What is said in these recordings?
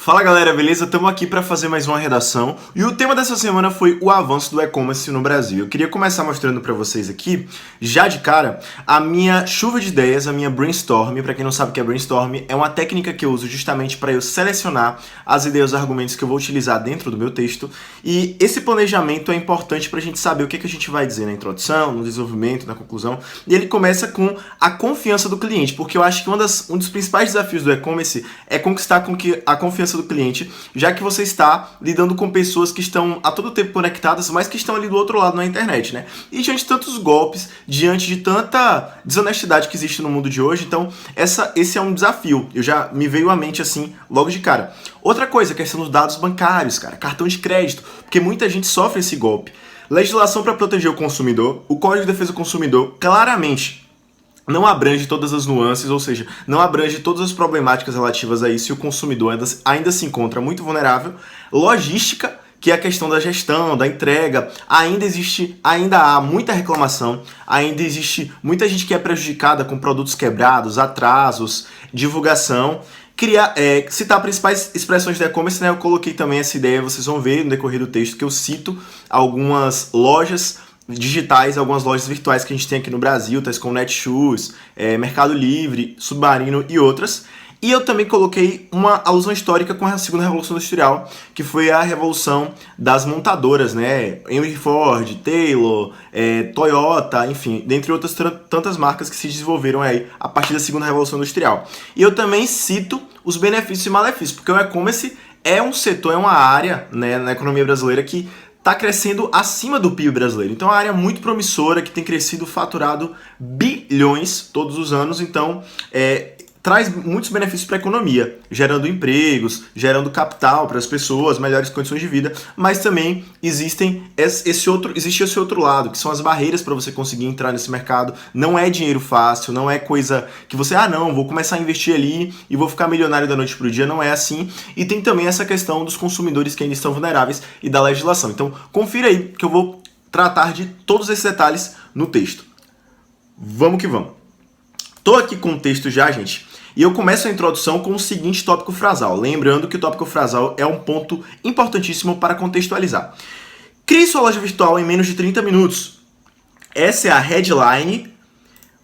Fala galera, beleza? Estamos aqui para fazer mais uma redação e o tema dessa semana foi o avanço do e-commerce no Brasil. Eu queria começar mostrando para vocês aqui, já de cara, a minha chuva de ideias, a minha brainstorm. Para quem não sabe o que é brainstorm, é uma técnica que eu uso justamente para eu selecionar as ideias e argumentos que eu vou utilizar dentro do meu texto. E esse planejamento é importante para a gente saber o que a gente vai dizer na introdução, no desenvolvimento, na conclusão. E ele começa com a confiança do cliente, porque eu acho que um dos principais desafios do e-commerce é conquistar a confiança do cliente, já que você está lidando com pessoas que estão a todo tempo conectadas, mas que estão ali do outro lado na internet, né? E diante de tantos golpes, diante de tanta desonestidade que existe no mundo de hoje, então esse é um desafio. Eu já me veio à mente assim, logo de cara. Outra coisa, a questão dos dados bancários, cara, cartão de crédito, porque muita gente sofre esse golpe. Legislação para proteger o consumidor, o Código de Defesa do Consumidor claramente não abrange todas as nuances, ou seja, não abrange todas as problemáticas relativas a isso e o consumidor ainda se encontra muito vulnerável. Logística, que é a questão da gestão, da entrega, ainda há muita reclamação, ainda existe muita gente que é prejudicada com produtos quebrados, atrasos, divulgação. Citar principais expressões do e-commerce, né? Eu coloquei também essa ideia, vocês vão ver no decorrer do texto que eu cito algumas lojas digitais, algumas lojas virtuais que a gente tem aqui no Brasil, tais como Netshoes, Mercado Livre, Submarino e outras. E eu também coloquei uma alusão histórica com a segunda Revolução Industrial, que foi a revolução das montadoras, né? Henry Ford, Taylor, Toyota, enfim, dentre outras tantas marcas que se desenvolveram aí a partir da segunda Revolução Industrial. E eu também cito os benefícios e malefícios, porque o e-commerce é um setor, é uma área, né, na economia brasileira que está crescendo acima do PIB brasileiro. Então é uma área muito promissora, que tem crescido faturado bilhões todos os anos, então traz muitos benefícios para a economia, gerando empregos, gerando capital para as pessoas, melhores condições de vida, mas também existe esse outro lado, que são as barreiras para você conseguir entrar nesse mercado. Não é dinheiro fácil, não é coisa que você, não, vou começar a investir ali e vou ficar milionário da noite para o dia, não é assim. E tem também essa questão dos consumidores que ainda estão vulneráveis e da legislação. Então, confira aí que eu vou tratar de todos esses detalhes no texto. Vamos que vamos. Tô aqui com o texto já, gente, e eu começo a introdução com o seguinte tópico frasal. Lembrando que o tópico frasal é um ponto importantíssimo para contextualizar. Crie sua loja virtual em menos de 30 minutos. Essa é a headline.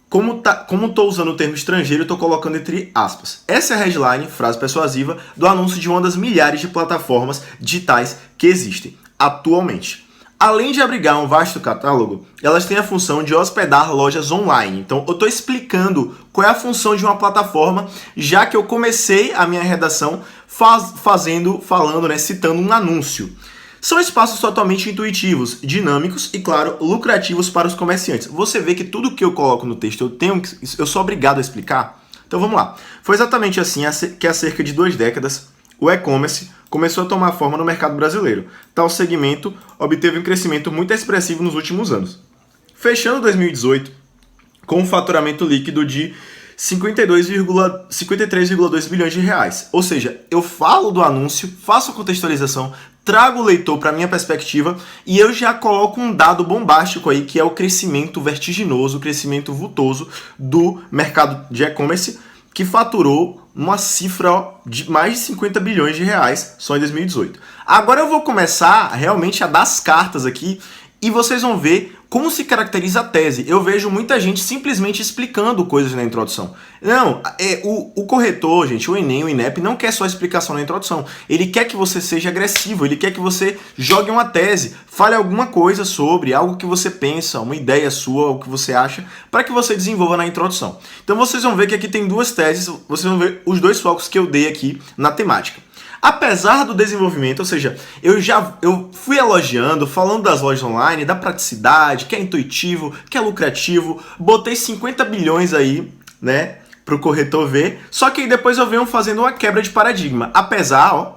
Como estou usando o termo estrangeiro, estou colocando entre aspas. Essa é a headline, frase persuasiva, do anúncio de uma das milhares de plataformas digitais que existem atualmente. Além de abrigar um vasto catálogo, elas têm a função de hospedar lojas online. Então, eu estou explicando qual é a função de uma plataforma, já que eu comecei a minha redação falando, né, citando um anúncio. São espaços totalmente intuitivos, dinâmicos e, claro, lucrativos para os comerciantes. Você vê que tudo que eu coloco no texto eu sou obrigado a explicar? Então, vamos lá. Foi exatamente assim que há cerca de 2 décadas, o e-commerce começou a tomar forma no mercado brasileiro. Tal segmento obteve um crescimento muito expressivo nos últimos anos. Fechando 2018 com um faturamento líquido de 53,2 bilhões de reais. Ou seja, eu falo do anúncio, faço a contextualização, trago o leitor para a minha perspectiva e eu já coloco um dado bombástico aí, que é o crescimento vertiginoso, o crescimento vultoso do mercado de e-commerce, que faturou uma cifra de mais de 50 bilhões de reais só em 2018. Agora eu vou começar realmente a dar as cartas aqui e vocês vão ver como se caracteriza a tese. Eu vejo muita gente simplesmente explicando coisas na introdução. Não, o corretor, gente, o Enem, o INEP, não quer só explicação na introdução. Ele quer que você seja agressivo, ele quer que você jogue uma tese, fale alguma coisa sobre algo que você pensa, uma ideia sua, o que você acha, para que você desenvolva na introdução. Então vocês vão ver que aqui tem 2 teses, vocês vão ver os 2 focos que eu dei aqui na temática. Apesar do desenvolvimento, ou seja, eu fui elogiando, falando das lojas online, da praticidade, que é intuitivo, que é lucrativo, botei 50 bilhões aí, né, para o corretor ver, só que aí depois eu venho fazendo uma quebra de paradigma. Apesar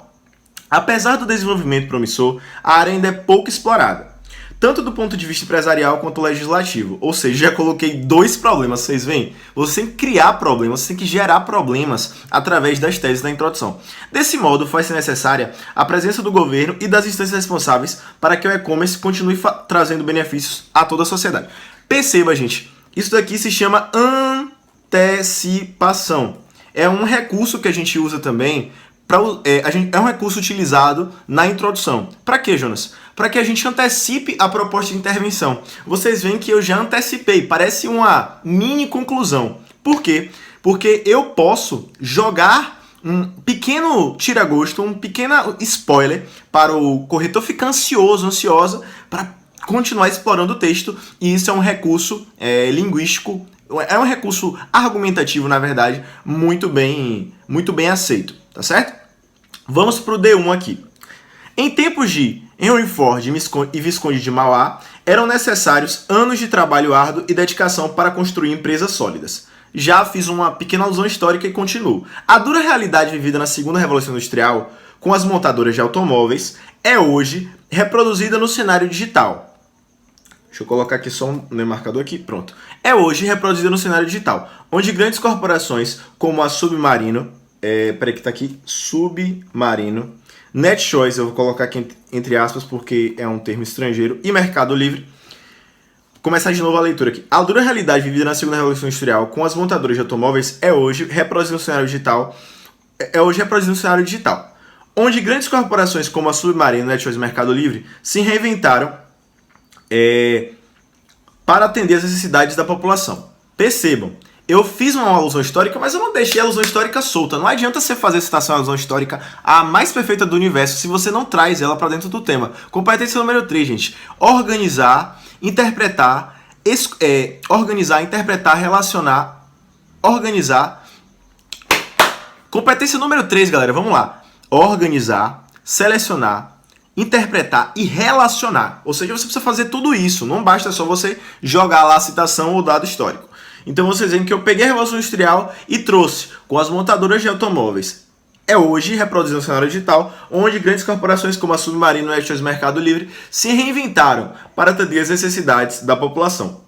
do desenvolvimento promissor, a área ainda é pouco explorada, tanto do ponto de vista empresarial quanto legislativo. Ou seja, já coloquei 2 problemas, vocês veem? Você tem que criar problemas, você tem que gerar problemas através das teses da introdução. Desse modo, faz-se necessária a presença do governo e das instâncias responsáveis para que o e-commerce continue trazendo benefícios a toda a sociedade. Perceba, gente, isso daqui se chama antecipação. É um recurso que a gente usa também É um recurso utilizado na introdução. Para quê, Jonas? Para que a gente antecipe a proposta de intervenção. Vocês veem que eu já antecipei, parece uma mini conclusão. Por quê? Porque eu posso jogar um pequeno tira-gosto, um pequeno spoiler para o corretor ficar ansiosa para continuar explorando o texto, e isso é um recurso linguístico, é um recurso argumentativo, na verdade, muito bem aceito, tá certo? Vamos para o D1 aqui. Em tempos de Henry Ford e Visconde de Mauá, eram necessários anos de trabalho árduo e dedicação para construir empresas sólidas. Já fiz uma pequena alusão histórica e continuo. A dura realidade vivida na segunda Revolução Industrial, com as montadoras de automóveis, é hoje reproduzida no cenário digital. Deixa eu colocar aqui só um marcador aqui, pronto. É hoje reproduzida no cenário digital, onde grandes corporações como a Submarino, Submarino, NetChoice, eu vou colocar aqui entre aspas porque é um termo estrangeiro, e Mercado Livre. Começar de novo a leitura aqui. A dura realidade vivida na segunda Revolução Industrial com as montadoras de automóveis é hoje reproduzida no cenário digital. Onde grandes corporações como a Submarino, NetChoice e Mercado Livre se reinventaram para atender as necessidades da população. Percebam, eu fiz uma alusão histórica, mas eu não deixei a alusão histórica solta. Não adianta você fazer citação à alusão histórica a mais perfeita do universo se você não traz ela para dentro do tema. Competência número 3, gente. Organizar, interpretar, relacionar, organizar. Competência número 3, galera, vamos lá. Organizar, selecionar, interpretar e relacionar. Ou seja, você precisa fazer tudo isso. Não basta só você jogar lá a citação ou dado histórico. Então vocês veem que eu peguei a Revolução Industrial e trouxe com as montadoras de automóveis. É hoje reproduzindo o cenário digital, onde grandes corporações como a Submarino, NetChoice e Mercado Livre se reinventaram para atender as necessidades da população.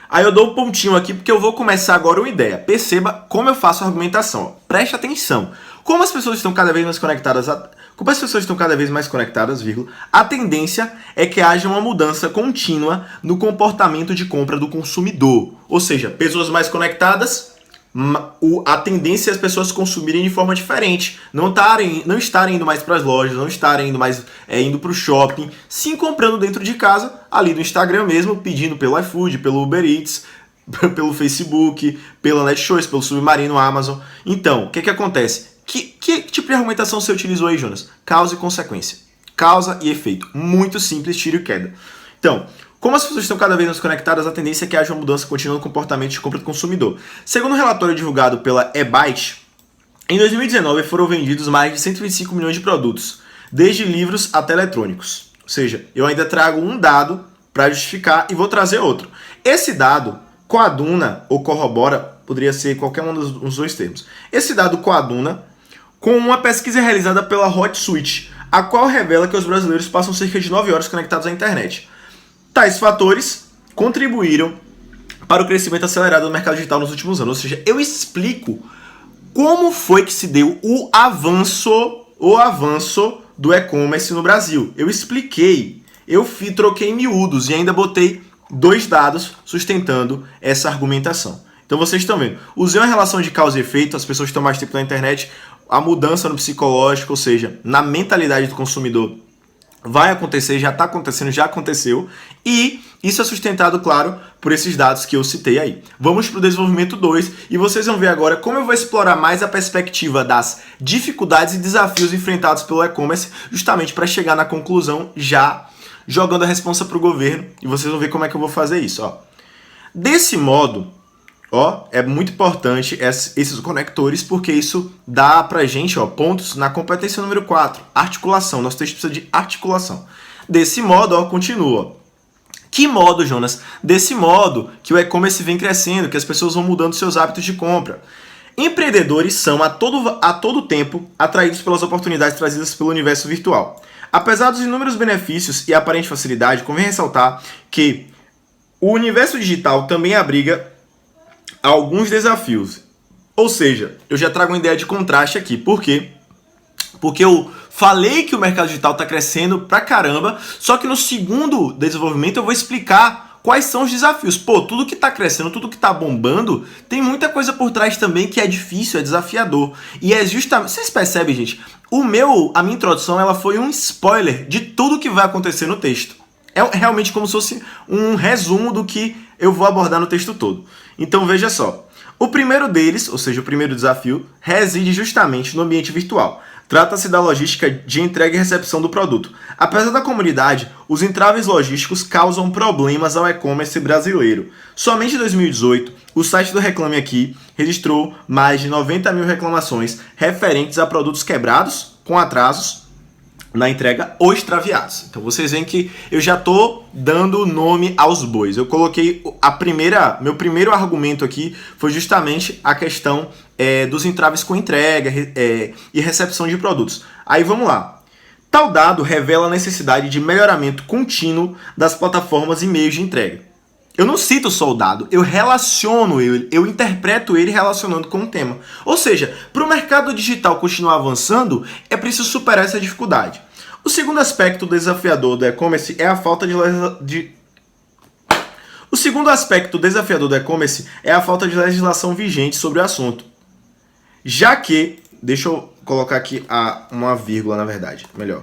Aí eu dou um pontinho aqui porque eu vou começar agora uma ideia. Perceba como eu faço a argumentação. Preste atenção. Como as pessoas estão cada vez mais conectadas, a tendência é que haja uma mudança contínua no comportamento de compra do consumidor. Ou seja, pessoas mais conectadas, a tendência é as pessoas consumirem de forma diferente. Não estarem indo mais para as lojas, não estarem indo mais indo para o shopping, sim comprando dentro de casa, ali no Instagram mesmo, pedindo pelo iFood, pelo Uber Eats, pelo Facebook, pela NetChoice, pelo Submarino, Amazon. Então, o que acontece? Que tipo de argumentação você utilizou aí, Jonas? Causa e consequência. Causa e efeito. Muito simples, tiro e queda. Então, como as pessoas estão cada vez mais conectadas, a tendência é que haja uma mudança contínua no comportamento de compra do consumidor. Segundo um relatório divulgado pela eByte, em 2019 foram vendidos mais de 125 milhões de produtos, desde livros até eletrônicos. Ou seja, eu ainda trago um dado para justificar e vou trazer outro. Esse dado coaduna ou corrobora, poderia ser qualquer um dos dois termos. Esse dado coaduna com uma pesquisa realizada pela HotSuite, a qual revela que os brasileiros passam cerca de 9 horas conectados à internet. Tais fatores contribuíram para o crescimento acelerado do mercado digital nos últimos anos. Ou seja, eu explico como foi que se deu o avanço do e-commerce no Brasil. Eu expliquei, troquei em miúdos e ainda botei 2 dados sustentando essa argumentação. Então vocês estão vendo, usei uma relação de causa e efeito, as pessoas estão mais tempo na internet, a mudança no psicológico, ou seja, na mentalidade do consumidor, vai acontecer, já está acontecendo, já aconteceu, e isso é sustentado, claro, por esses dados que eu citei aí. Vamos para o desenvolvimento 2, e vocês vão ver agora como eu vou explorar mais a perspectiva das dificuldades e desafios enfrentados pelo e-commerce, justamente para chegar na conclusão já jogando a responsa para o governo, e vocês vão ver como é que eu vou fazer isso. Desse modo, é muito importante esses conectores, porque isso dá pra gente pontos na competência número 4, articulação. Nosso texto precisa de articulação. Desse modo, continua. Que modo, Jonas? Desse modo que o e-commerce vem crescendo, que as pessoas vão mudando seus hábitos de compra. Empreendedores são a todo tempo atraídos pelas oportunidades trazidas pelo universo virtual. Apesar dos inúmeros benefícios e aparente facilidade, convém ressaltar que o universo digital também abriga alguns desafios. Ou seja, eu já trago uma ideia de contraste aqui. Por quê? Porque eu falei que o mercado digital está crescendo pra caramba, só que no segundo desenvolvimento eu vou explicar quais são os desafios. Pô, tudo que tá crescendo, tudo que tá bombando, tem muita coisa por trás também que é difícil, é desafiador. E é justamente... Vocês percebem, gente? A minha introdução, ela foi um spoiler de tudo que vai acontecer no texto. É realmente como se fosse um resumo do que eu vou abordar no texto todo. Então veja só. O primeiro deles, ou seja, o primeiro desafio, reside justamente no ambiente virtual. Trata-se da logística de entrega e recepção do produto. Apesar da comunidade, os entraves logísticos causam problemas ao e-commerce brasileiro. Somente em 2018, o site do Reclame Aqui registrou mais de 90 mil reclamações referentes a produtos quebrados, com atrasos na entrega ou extraviados. Então vocês veem que eu já estou dando nome aos bois. Eu coloquei meu primeiro argumento aqui foi justamente a questão dos entraves com entrega e recepção de produtos. Aí vamos lá. Tal dado revela a necessidade de melhoramento contínuo das plataformas e meios de entrega. Eu não cito só o dado, eu relaciono ele, eu interpreto ele relacionando com o tema. Ou seja, para o mercado digital continuar avançando, é preciso superar essa dificuldade. O segundo aspecto desafiador do e-commerce é a falta O segundo aspecto desafiador do e-commerce é a falta de legislação vigente sobre o assunto. Já que, deixa eu colocar aqui uma vírgula, na verdade, melhor.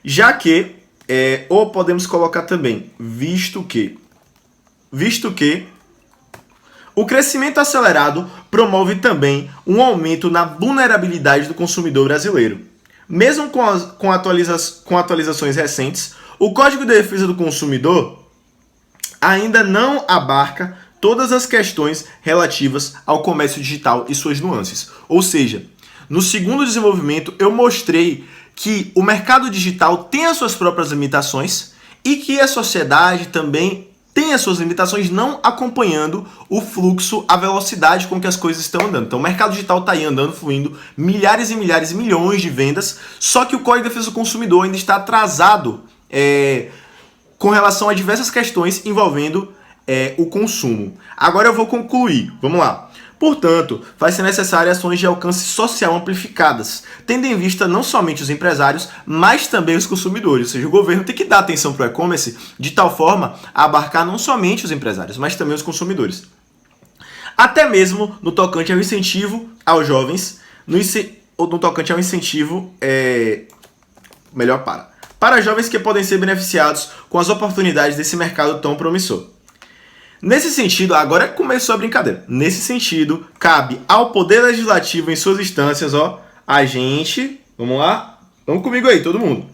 Já que, ou podemos colocar também, visto que o crescimento acelerado promove também um aumento na vulnerabilidade do consumidor brasileiro. Mesmo com atualizações recentes, o Código de Defesa do Consumidor ainda não abarca todas as questões relativas ao comércio digital e suas nuances. Ou seja, no segundo desenvolvimento eu mostrei que o mercado digital tem as suas próprias limitações e que a sociedade também tem as suas limitações, não acompanhando o fluxo, a velocidade com que as coisas estão andando. Então o mercado digital está aí andando, fluindo, milhares e milhares e milhões de vendas, só que o Código de Defesa do Consumidor ainda está atrasado com relação a diversas questões envolvendo o consumo. Agora eu vou concluir, vamos lá. Portanto, vai ser necessário ações de alcance social amplificadas, tendo em vista não somente os empresários, mas também os consumidores. Ou seja, o governo tem que dar atenção para o e-commerce de tal forma a abarcar não somente os empresários, mas também os consumidores. Até mesmo no tocante ao incentivo aos jovens, no tocante ao incentivo, para jovens que podem ser beneficiados com as oportunidades desse mercado tão promissor. Nesse sentido, agora começou a brincadeira. Nesse sentido, cabe ao Poder Legislativo em suas instâncias, vamos lá? Vamos comigo aí, todo mundo.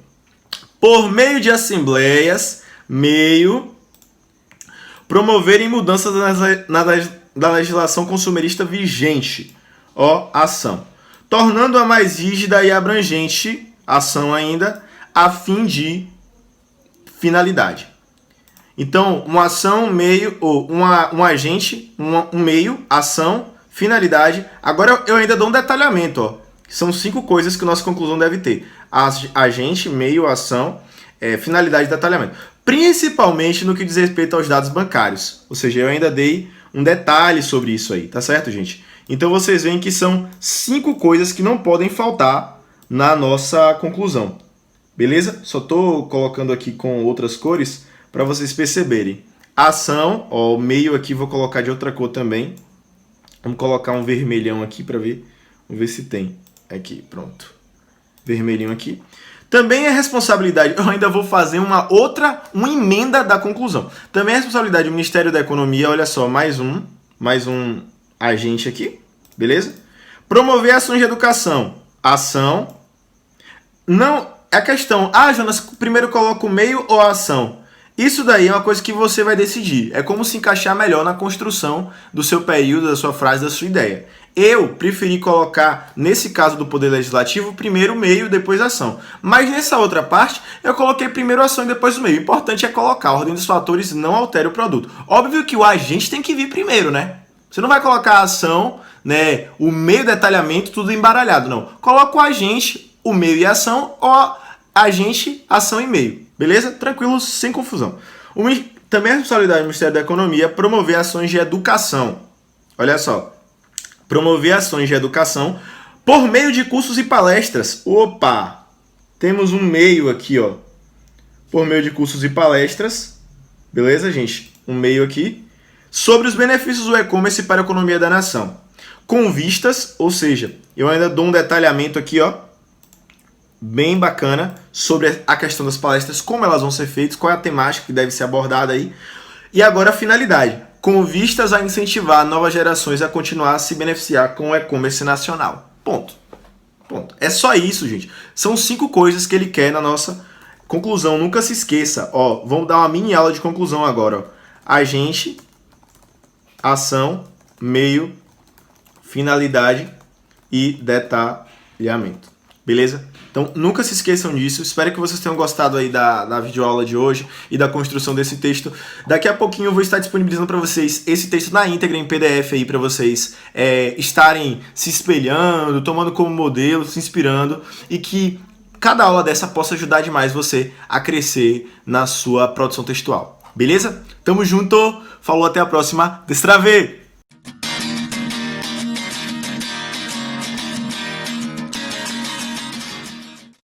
Por meio de assembleias, promoverem mudanças na legislação consumerista vigente, ação. Tornando-a mais rígida e abrangente, ação ainda, a fim de finalidade. Então, uma ação, meio, ou um agente, um meio, ação, finalidade. Agora eu ainda dou um detalhamento, São 5 coisas que nossa conclusão deve ter. Agente, meio, ação, finalidade e detalhamento. Principalmente no que diz respeito aos dados bancários. Ou seja, eu ainda dei um detalhe sobre isso aí, tá certo, gente? Então vocês veem que são 5 coisas que não podem faltar na nossa conclusão. Beleza? Só estou colocando aqui com outras cores para vocês perceberem. Ação, o meio aqui vou colocar de outra cor também. Vamos colocar um vermelhão aqui para ver. Vamos ver se tem. Aqui, pronto. Vermelhinho aqui. Também é responsabilidade, eu ainda vou fazer uma emenda da conclusão. Também é responsabilidade do Ministério da Economia, olha só, mais um agente aqui, beleza? Promover ações de educação. Ação. Não, a questão, Jonas, primeiro coloca o meio ou a ação? Isso daí é uma coisa que você vai decidir. É como se encaixar melhor na construção do seu período, da sua frase, da sua ideia. Eu preferi colocar, nesse caso do Poder Legislativo, primeiro o meio, depois a ação. Mas nessa outra parte, eu coloquei primeiro a ação e depois o meio. O importante é colocar. A ordem dos fatores não altera o produto. Óbvio que o agente tem que vir primeiro, né? Você não vai colocar a ação, o meio, detalhamento, tudo embaralhado, não. Coloca o agente, o meio e a ação, ou agente, ação e meio. Beleza? Tranquilo, sem confusão. Também é responsabilidade do Ministério da Economia promover ações de educação. Olha só. Promover ações de educação por meio de cursos e palestras. Opa! Temos um meio aqui, Por meio de cursos e palestras. Beleza, gente? Um meio aqui. Sobre os benefícios do e-commerce para a economia da nação. Com vistas, ou seja, eu ainda dou um detalhamento aqui, ó, bem bacana, sobre a questão das palestras, como elas vão ser feitas, qual é a temática que deve ser abordada aí. E agora a finalidade, com vistas a incentivar novas gerações a continuar a se beneficiar com o e-commerce nacional. Ponto. Ponto. É só isso, gente. São 5 coisas que ele quer na nossa conclusão. Nunca se esqueça. Ó, vamos dar uma mini aula de conclusão agora. Ó. Agente, ação, meio, finalidade e detalhamento. Beleza? Então, nunca se esqueçam disso. Espero que vocês tenham gostado aí da videoaula de hoje e da construção desse texto. Daqui a pouquinho eu vou estar disponibilizando para vocês esse texto na íntegra em PDF aí para vocês estarem se espelhando, tomando como modelo, se inspirando e que cada aula dessa possa ajudar demais você a crescer na sua produção textual. Beleza? Tamo junto! Falou, até a próxima. Destravei!